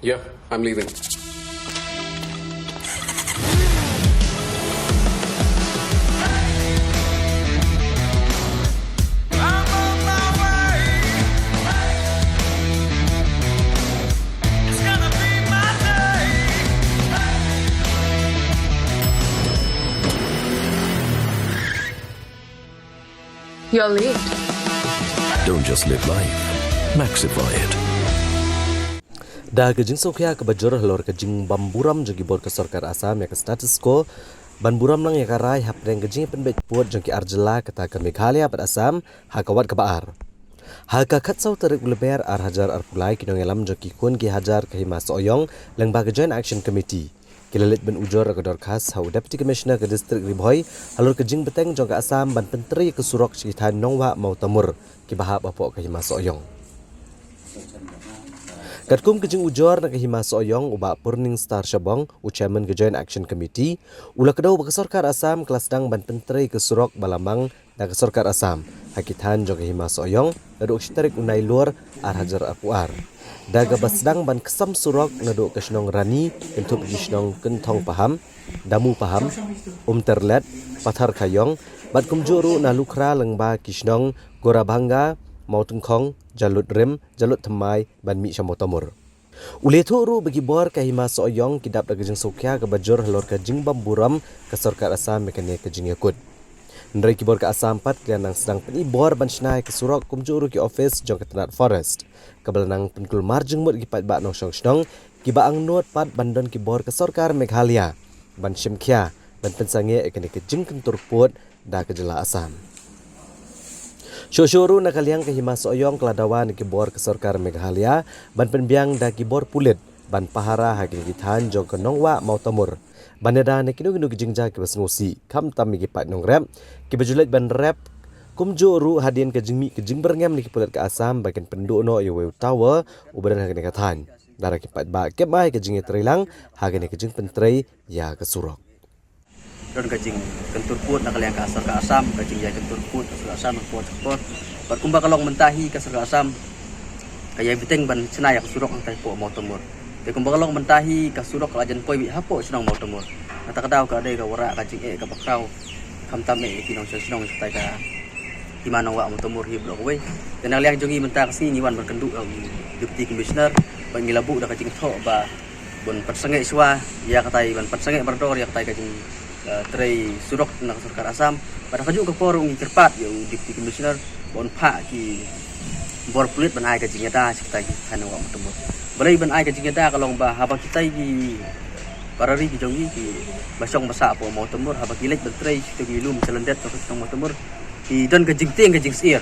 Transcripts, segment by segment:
Yeah, I'm leaving. You're late. Don't just live life, maxify it. Dah kejing Sofia ke bajur halor kejing bamburam jagi bor ke Sarkar Assam ya ke status quo ban buram nang ya karai hap reng kejing penbet puat jangki Arjela kata ke Meghalaya pada Assam hakawat ke baar. Haka khatsau tarik uleber ar hajar ar pulai kinong elam jangki kun ki hajar ke Hima Soyong leng ba ke Joint Action Committee. Kilalit ben ujor ke dorkas hau Deputy Commissioner ke Distrik Ribhoi halor kejing beteng jangka Assam ban penteri ke Surok Cikitan Nongwa Mau Tamur ki bahap apok ke Hima Soyong. Katkum kejing ujor nak Hima Soyong uba Purning Star Shabong Chairman ke Joint Action Committee ula kedau ke Sarkar Assam kelas dang ban penteri ke Surok Balambang dan ke Sarkar Assam hakitan jog Hima Soyong naduk shtarik unai luar ar hajar apuar daga basdang ban kesam Surok naduk ke Shnong Rani untuk pergi Shnong Kentong Paham Damu Paham Terlet Pathar Kayong bat kumjuru na lukra lengba Kishnong Gorabanga Mau Tengkong, Jalut Rem, Jalut Temai, ban Mi Syamotamur. Ule ru bagi bor ke Hima Soyong kidap da kejing Sokya ke bajur halor ke jing bamburam ke Sarkar Assam mekania ke jing yakut. Ndrai ki bor ke Assam 4 kian nang sedang peni bor ban shnai ke Surok kumjuru ki office jong ke Tenat Forest. Kebelanang penkul marjeng mut ki pat ba nong shong ki ba ang not pat bandon ki bor ke Sarkar Meghalaya. Ban Shimkhya ban pensange ekene ke jing kentur put da ke jela Assam. Shoshuru nakaliang ke Hima Soyong keladawan ke bor ke Sarkar Meghalaya ban penbiang da ki bor pulit ban pahara hakin kitan jong ke Nongwa Mau Tamur baneda ne kinu kinu jingja ke basmusi kam tam ki pat nong rap ki bajulet ban rap kumjuru hadian ke jingmi ke jing berngam ni ki pulit ke Assam bagian penduno Yowe Tower ubaran hakin katan dara ki pat ba ke mai ke jingi trilang hakin ke jing pentrei ya ke Surok. Don kajing kentur put nak kalian kasar ke Assam kajing ya kentur put ke Assam put support berkumba kalong mentahi kasar ke Assam kaya biteng ban senaya ke Surok ang taipo Mau Tamur de kumba kalong mentahi ke Surok lajan poi bi hapo senang Mau Tamur kata kadau ka dei ka wara kajing ka bakrau kam tam kinong senong tai ka Hima Nongwa Mau Tamur hi blok we dan kalian jongi mentah ke sini wan berkendu Deputy Commissioner ban gilabu da kajing tho ba bon persenge swa ya katai ban persenge berdor ya katai kajing tray Surok nak Sarkar Assam pada kaju ke forum cerpat yo Deputy Commissioner bon pak ki bor pulit ban ai ka jingada sekta ki kana wa mutemu balai ban ai ka jingada kalong ba haba kita ki parari ki jongi ki basong basa po Mau Tamur haba ki lek ban tray situ ki lum selendet to Mau Tamur ki don ka jingting ka jing sir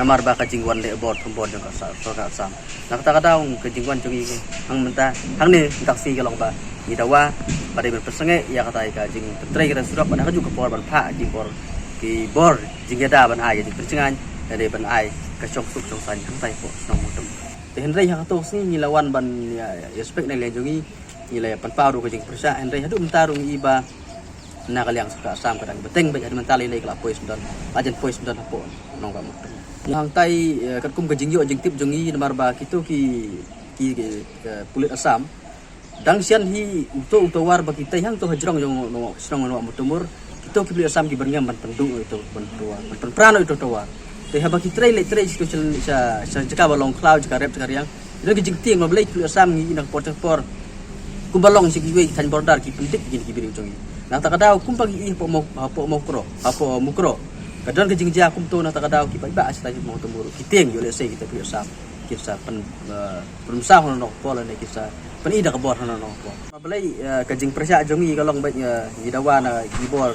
namar ba ka jingwan le bor tombor jang ka Sarkar Assam nak ta kadaung ka jingwan jongi hang menta hang ne taksi kalong ba ni dawa pada berpersenge ya kata ika jing petrai kita Surok pada kaju ke bor ban pak jing bor ki bor jing ada ban ai jing percengan dari ban ai ke chok suk chok san hang tai po nong mutem te henry hang to sini lawan ban ya spek nang lenjongi nilai pan paru ke jing persa henry hadu mentarung iba na kaliang suka Assam kadang beteng bae mentali lei kala pois don ajen pois don po nong ka mutem hang tai kat kum ke jing yo jing tip jongi namar ba kitu ki pulit Assam dang sian hi untuk war bagi kita yang tu hajrong yang senang Mau Tamur kita kibli Assam ki berngam ban pendung itu ban prano itu tawar teh bagi trai situ sa jaka balong cloud jaka rep jaka yang dan ki jingting mablai kibli Assam ni nak por ku balong si ki tan bordar ki pendik ki biri ujung na ta kadau kum pagi i po mau kro apa mukro kadang ki jingja kum tu na ta kadau ki ba asita Mau Tamur kiting yo lese kita kibli Assam kisah penusah hono pola ne kisah penida ke bor hono po mabalai kajing persia jongi kalong baik gidawa na gibor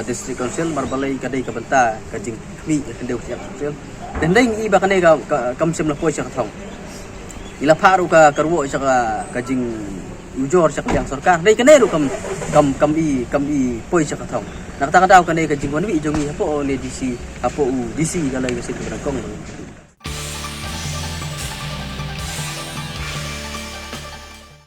district council marbalai kadai ka benta kajing mi kendeu siap council dan dai iba kanai ka kamsim la poi sa thong ila paru ka karwo sa kajing ujor sa yang sarkar dai kanai ru kam i poi sa thong nakata daw kanai kajing wan wi jongi hapo ne DC hapo DC kalai ka sig kong